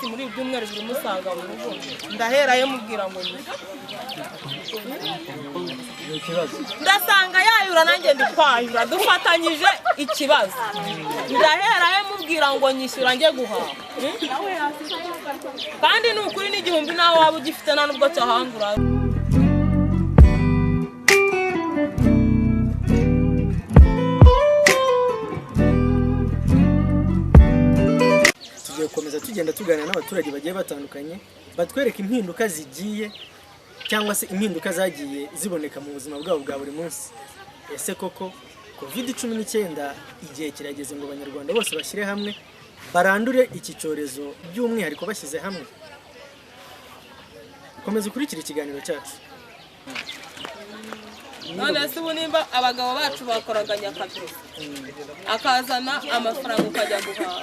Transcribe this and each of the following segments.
muri ibyumweru biri musanga mu rugo ndaherayo mubwira ngo ni ikibazo ndasanga yayura nanjye ndikwayura dufatanyije ikibazo ndaherayo mubwira ngo nyishyura njye guhaha kandi ni ukuri n'igihumbi nawe waba ugifite nta nubwo cyahangura. gukomeza tugenda tuganira n'abaturage bagiye batandukanye batwereka impinduka zigiye cyangwa se impinduka zagiye ziboneka mu buzima bwabo bwa buri munsi. Ese koko COVID-19 igihe kirageze ngo abanyarwanda bose bashyire hamwe barandure iki cyorezo by'umwihariko bashyize hamwe? Komeza ukurikira ikiganiro cyacu. None se ubu nimba abagabo bacu bakoraga nyakabiri akazana amafaranga ukajya guhaha,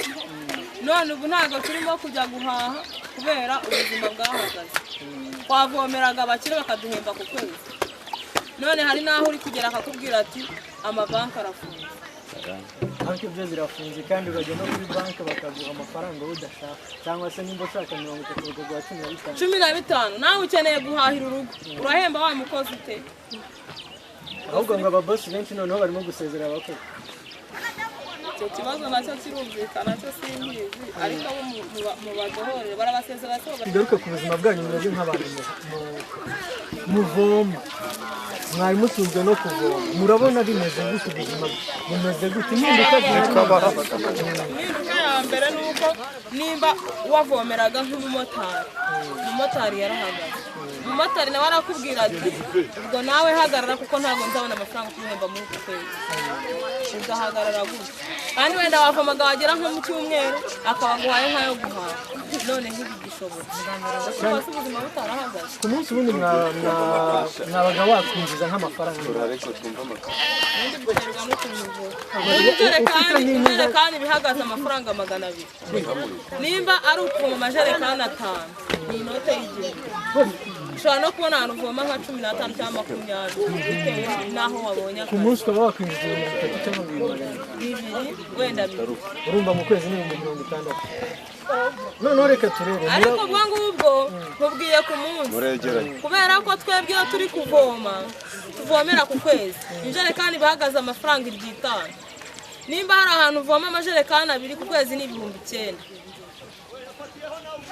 none ubu ntabwo turimo kujya guhaha kubera ubuzima bwahagaze. Twavomeraga abakire bakaduhemba ku kwezi, none hari naho uri kugera akakubwira ati amabanki arafunze. Banki byo zirafunze kandi urajya no kuri banki bakaguha amafaranga udashaka, cyangwa se nimba ushaka 30 bakaguha 15. Nawe ukeneye guhahira urugo urahemba wa mukozi ute? Ahubwo ngo ababosi benshi noneho barimo gusezera abakozi. Icyo kibazo nacyo kirumvikana cyo simbizi, ariko mu badohorere barabasezera soba. Igaruka ku buzima bwanyu mwebwe nk'abantu muvoma, mwari mutunzwe no kuvoma, murabona bimeze gute ubuzima bumeze gute? Impinduka ya mbere ni uko nimba wavomeraga nk'umumotari yarahagaze, umumotari nawe arakubwira ati ubwo nawe hagarara kuko ntabwo nzabona amafaranga kuhemba muri uku kwezi, ugahagarara gutya. Kandi wenda wavomaga wagera nko mu cyumweru akabaguhaye nkayo guhaha, none ntibigishobotse kuko ubuzima butarahagaze. Ku munsi ubundi mwabaga wakwinjiza nk'amafaranga injerekani bihagaze amafaranga 200. Nimba ari ukuvoma amajerekani 5 ni inote y'igihumbi, ushobora no kubona ahantu uvoma nka 15 cyangwa 20 bitewe n'aho wabonye. Ku munsi ukaba wakwinjiza 3 cyangwa 2 wenda 2. Urumva mu kwezi ni 60. None reka turebe. Ariko bwo ngubwo nkubwiye ku munsi, kubera ko twebwe iyo turi kuvoma tuvomera ku kwezi, injerekani bahagaze amafaranga 5. Nimba hari ahantu uvoma amajerekani 2 ku kwezi ni 9,000.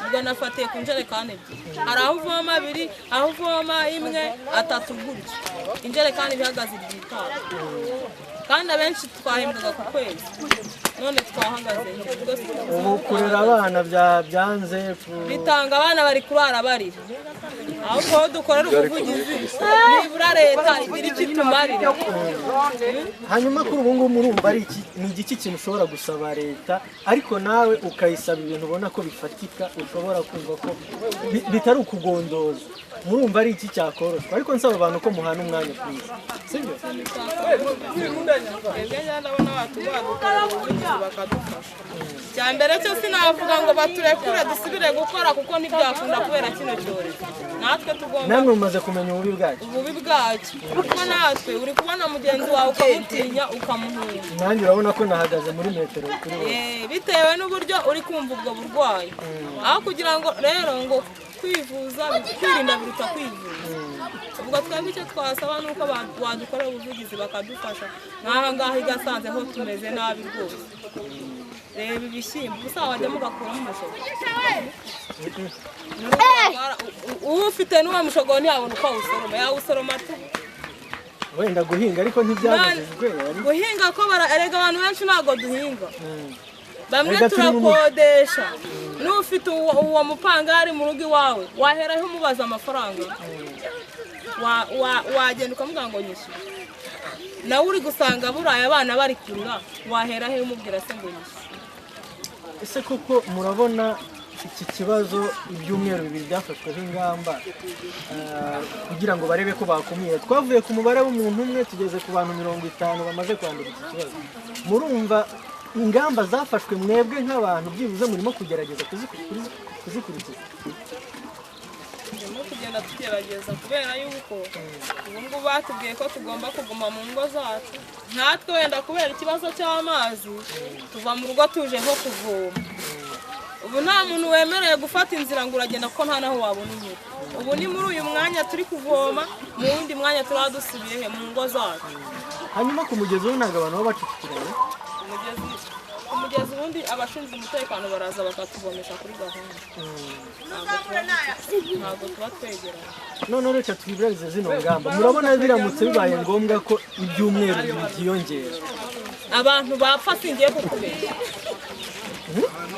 Ubwo nafatiye ku njerekani 2. Hari aho uvoma 2, aho uvoma 1, 3 gutyo. Injerekani bihagaze 5. Kandi abenshi twahembwaga ku kwezi, none twahagaze ubu kurera abana byanze bitanga abana bari kurara barira. Ahubwo dukorera ubuvugizi nibura leta igira icyo itumarira. Hanyuma kuri ubu ngubu murumva ari iki, ni igiki kintu ushobora gusaba leta ariko nawe ukayisaba ibintu ubona ko bifatika, ushobora kumva ko bitari ukugondoza? Murumva ari iki cyakoroshwa? Ariko nsaba abantu ko muhana umwanya kwiza, sibyo? Ndabona batugukora ubuvugizi bakadufasha. Cyambere cyo sinavuga ngo baturekure dusubire gukora kuko ntibyakunda kubera kino cyorezo. Natwe tugomba, namwe mumaze kumenya ububi bwacu. Kuko natwe uri kubona mugenzi wawe ukamutinya ukamuhunga. Nanjye urabona ko nahagaze muri metero kuri wowe, bitewe n'uburyo uri kumva ubwo burwayi. Aho kugira ngo rero ngo kwivuza kwirinda biruta kwivuza. Ubwo twebwe icyo twasaba nuko badukorera ubuvugizi bakadufasha. Naha ngaha igasanze ho tumeze nabi rwose. Reba ibishyimbo gusa wajya mugakura mu mushogo. Ufite n'uwo mushogo ntiyabona uko awusoroma, yawusoroma tu. Wenda guhinga ariko ntibyagezejwe. Guhinga ko erega abantu benshi ntabwo duhinga. Bamwe turakodesha. N'ufite uwo mupangari mu rugo iwawe waheraho umubaza amafaranga, wagenda ukamubwira ngo nyishyure. Nawe uri gusanga buraye abana bari kurira, waheraho umubwira se ngo nyishyure. Ese kuko murabona iki kibazo ibyumweru 2 byafashweho ingamba kugira ngo barebe ko bakumira? Twavuye ku mubare w'umuntu umwe tugeze ku bantu 50 bamaze kwandura iki kibazo. Murumva ingamba zafashwe mwebwe nk'abantu byibuze murimo kugerageza kuzikurikiza? Turimo kugenda tugerageza kubera yuko ubu ngubu batubwiye ko tugomba kuguma mu ngo zacu. Natwe wenda kubera ikibazo cy'amazi tuva mu rugo tuje nko kuvoma, ubu nta muntu wemerewe gufata inzira ngo uragenda ko nta naho wabona inyura. Ubu ni muri uyu mwanya turi kuvoma, mu wundi mwanya turaba dusubiye mu ngo zacu. hanyuma ku mugezi wo ntabwo abantu baba bacicikiranye Umugezi ubundi abashinzwe umutekano baraza bakatuvomesha kuri gahunda. Ntabwo tuba twegeranye. noneho reka twibarize zino ngamba murabona biramutse bibaye ngombwa ko ibyumweru byiyongera Abantu bapfa singiye kukubeshya.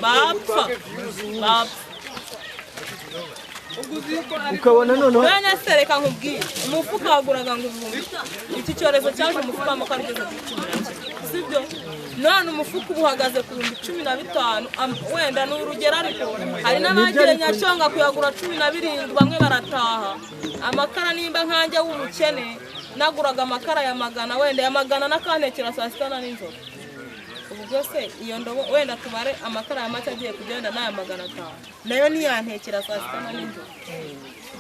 Bapfa. ukabona noneho Bene se reka nkubwire, umufuka waguraga ngo ibihumbi. Iki cyorezo cyaje umufuka w'amakara ugeze kuri 11. Sibyo? None umufuka uba uhagaze ku bihumbi 15. Wenda ni urugero ariko hari n'abagiye Nyacyonga kuyagura 17 bamwe barataha. Amakara nimba nkanjye w'umukene naguraga amakara ya 100 wenda ya 100 nakantekera saa sita na nijoro. Ubu byose iyo ndobo wenda tubare amakara ya make agiye kugenda n'aya 500 nayo niyantekera saa sita na nijoro.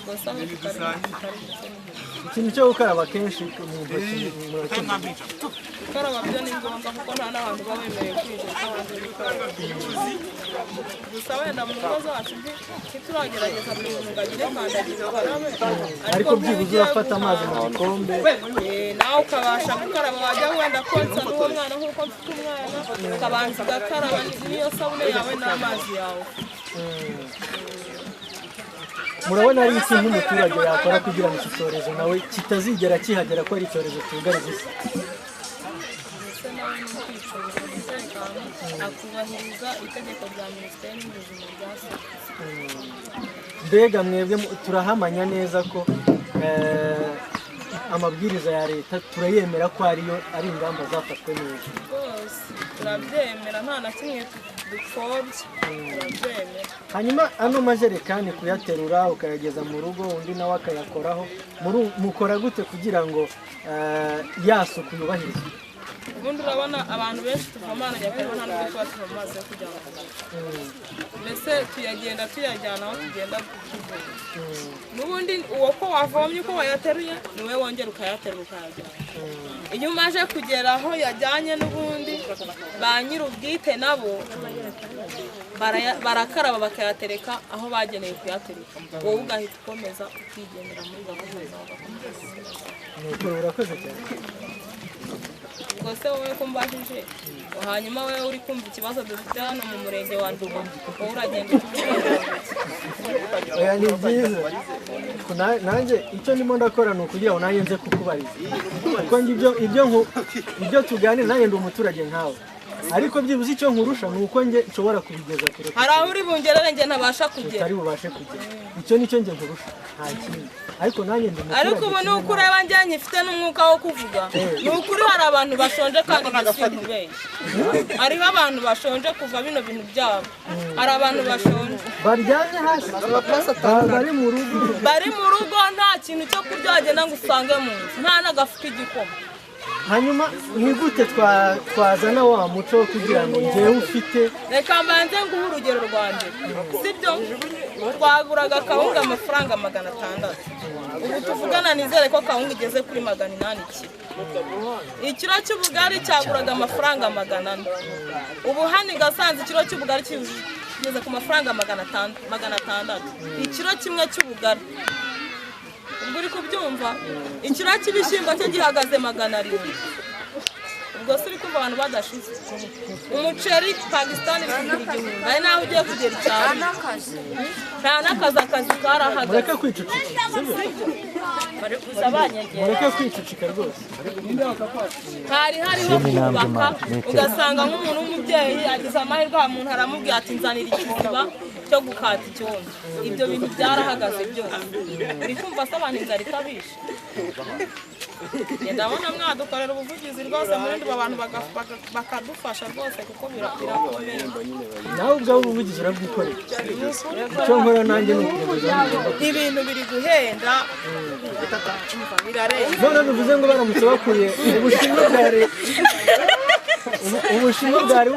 Gusa aho tutari ikintu cyo gukaraba kenshi mu ntoki gukaraba byo ni ngombwa kuko nta n'abantu baba bemerewe kwinjira hanze gukaraba. Gusa wenda mu ngo zacu ntituragerageza buri muntu ngo agire kandagira ukarabe, ariko byibuze urafata amazi mu gikombe nawe ukabasha gukaraba wajya wenda konsa n'uwo mwana nk'uko mfite umwana ukabanza ugakaraba n'iyo sabune yawe n'amazi yawe. murabona ari iki nk'umuturage yakora kugira ngo iki cyorezo nawe kitazigera kihagera ko ari icyorezo cyugarije isi akubahiriza itegeko rya Minisiteri y'Ubuzima ryashyizweho. mbega mwebwe turahamanya neza ko amabwiriza ya leta turayemera ko ari ingamba zafashwe neza rwose turabyemera nta na kimwe dupfobye turabyemera. hanyuma ano majerekani kuyaterura ukayageza mu rugo undi nawe akayakoraho mukora gute kugira ngo ya suku yubahirizwe? Ubundi urabona abantu benshi tuvoma hano Nyakariro nta nubwo tuba tuvoma amazi yo kujya mbese tuyagenda tuyajyana aho tugenda tuvoma. N'ubundi uwo ko wavomye uko wayateruye niwe wongera ukayaterura ukayajyana. Iyo umaze kugera aho yajyanye n'ubundi ba nyir'ubwite nabo barakaraba bakayatereka aho bageneye kuyatereka, wowe ugahita ukomeza ukigendera muri gahunda zawe. urakoze cyane. Rwose wowe ko mbajije hanyuma wowe uri kumva ikibazo dufite hano mu murenge wa Nduba wowe uragenda oya ni byiza nanjye icyo ndimo ndakora ni ukugira ngo nanjye nze kukubariza kuko ibyo tuganira nanjye ndi umuturage nkawe, ariko byibuze icyo nkurusha ni uko njye nshobora kubigeza kure. hari aho uri bungerere njye ntabasha kugera, utari bubashe kugera, icyo nicyo njye nkurusha nta kindi, ariko nanjye ndi umuturage. ariko ubu ni uko ureba njye nyifite n'umwuka wo kuvuga, ni ukuri hari abantu bashonje kandi ntibubeshye. Hariho abantu bashonje kuva bino bintu byabo, hari abantu bashonje baryamye hasi bari mu rugo nta kintu cyo kurya wagenda ngo usange mu nzu nta n'agafu k'igikoma. hanyuma ni gute twazana wa muco wo kugira ngo njyewe ufite, reka mbanze nguhe urugero rwanjye, sibyo twaguraga kawunga amafaranga 600, ubu tuvugana nizere ko kawunga igeze kuri 800 ikiro cy'ubugari cyaguraga amafaranga 400, ubu hano Gasanze ikiro cy'ubugari kigeze ku mafaranga 600 ikiro kimwe cy'ubugari. Ubwo uri kubyumva, ikiro cy'ibishyimbo cyo gihagaze 700. Ubwo suri kumva abantu badashize. Umuceri Pakistan iri kugura 1000, ari naho ugiye kugera cyane nta n'akazi karahagaze. mureke kwicucika, bari kuzabanyegera, mureke kwicucika rwose. hariho kubaka ugasanga nk'umuntu w'umubyeyi agize amahirwe umuntu aramubwira ati nzanira ikiziba cyo gukata icyondo. Ibyo bintu byarahagaze byose. Uri kumva se abantu inzara ikabishe? Ndabona mwadukorera ubuvugizi rwose muri ndi abantu bakadufasha rwose kuko birakomeye. nawe ubwawe ubuvugizi urabwikorera. icyo nkora nanjye ni ukuvuga ibintu biri guhenda birarenze. none bivuze ngo baramutse bakuye ubushinwa bwari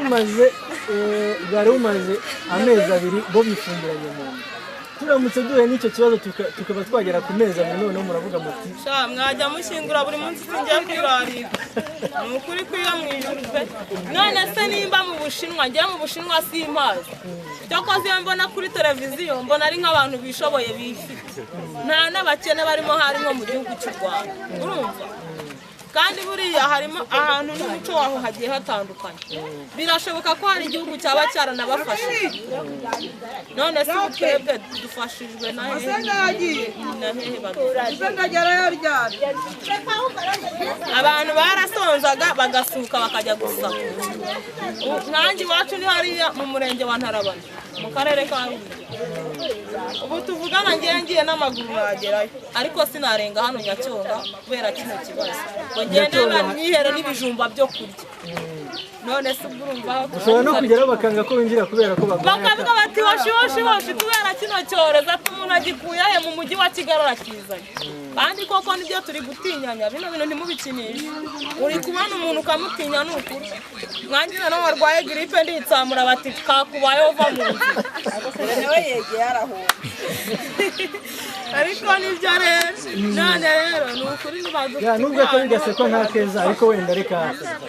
bumaze amezi 2 bo bifungiranye mu nda. turamutse duhuye n'icyo kibazo tukaba twagera ku mezi abiri noneho muravuga muti sha mwajya mushyingura buri munsi singiye kwirarira ni ukuri kwiga mu ijuru pe none se nimba mu Bushinwa ngiye mu Bushinwa simpazi cyakoze iyo mbona kuri televiziyo mbona ari nk'abantu bishoboye bifite nta n'abakene barimo hari nko mu gihugu cy'u Rwanda urumva kandi buriya harimo ahantu n'umuco waho hagiye hatandukanye birashoboka ko hari igihugu cyaba cyaranabafashe none se twebwe dufashijwe na hehe abantu barasonzaga bagasuka bakajya gusaka nanjye iwacu ni hariya mu murenge wa Ntarabana mu karere ka Rulindo ubu tuvugana ngiye n'amaguru nagerayo ariko sinarenga hano Nyacyonga kubera kino kibazo ngo ngende banyihere n'ibijumba byo kurya none se urumva ushobora no kugeraho bakanga ko winjira kubera ko bakavuga bati washi kubera kino cyorezo umuntu agikuye mu mujyi wa Kigali arakizanye kandi koko nibyo turi gutinyanya bino bintu ntimubikinishe uri kubona umuntu ukamutinya n'ukuri mwangiza no warwaye gripe nditsamura bati kakubayeho va mu nzu nawe yegeye arahunga ariko nibyo rero none rero ni ukuri ya nubwo ko bigasekwa nta keza ariko wenda reka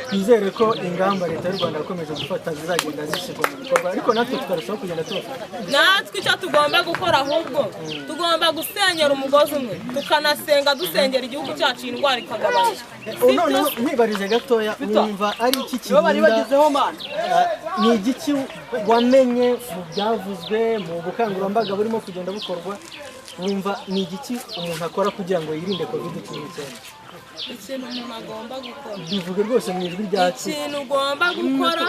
twizere ko ingamba leta y'u Rwanda yakomeje gufata zizagenda zishyirwa mu bikorwa ariko natwe tukarushaho kugenda tubafata natwe icyo tugomba gukora ahubwo tugomba gusenyera umugozi umwe tukanasenga dusengera igihugu cyacu indwara ikagabanuka none mwibarize gatoya wumva ari iki kirinda ni igiki wamenye mu byavuzwe mu bukangurambaga burimo kugenda bukorwa wumva ni igiki umuntu akora kugira ngo yirinde COVID-19 ikintu umuntu agomba gukora bivuge rwose mu ijwi ryacu ikintu ugomba gukora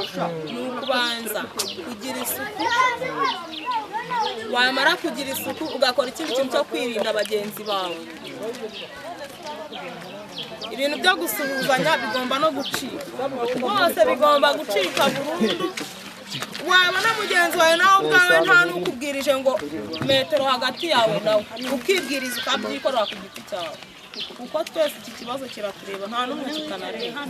ni ukubanza kugira isuku wamara kugira isuku ugakora ikindi kintu cyo kwirinda bagenzi bawe ibintu byo gusuhuzanya bigomba no gucika bose bigomba gucika burundu wabona mugenzi wawe nawe ubwawe nta n'ukubwirije ngo metero hagati yawe nawe ukibwiriza ukabyikorera ku giti cyawe kuko twese iki kibazo kiratureba nta n'umwe kitanareba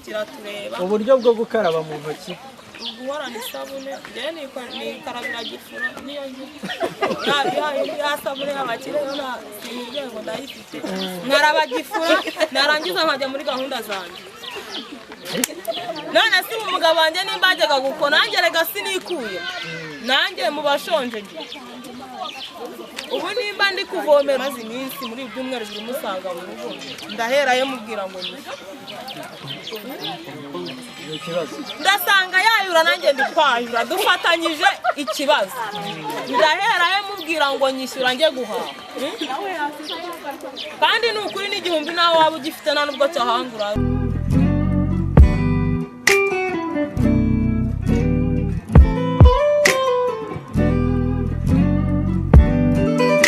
kiratureba uburyo bwo gukaraba mu ntoki guhorana isabune njyewe nikarabira gifura niyo ya sabune y'abakire yo sinigeye ngo ndayifite nkaraba gifura narangiza nkajya muri gahunda zanjye none si umugabo wanjye nimba ajyaga gukora nanjye rega sinikuye nanjye mu bashonje ubu nimba ndi kuvomera maze iminsi muri ibyumweru biri musanga mu rugo ndaherayo mubwira ngo ni ndasanga yayura nanjye ndi kwayura dufatanyije ikibazo ndaherayo mubwira ngo nyishyura njye guhaha kandi ni ukuri n'igihumbi nawe waba ugifite nta nubwo cyahangura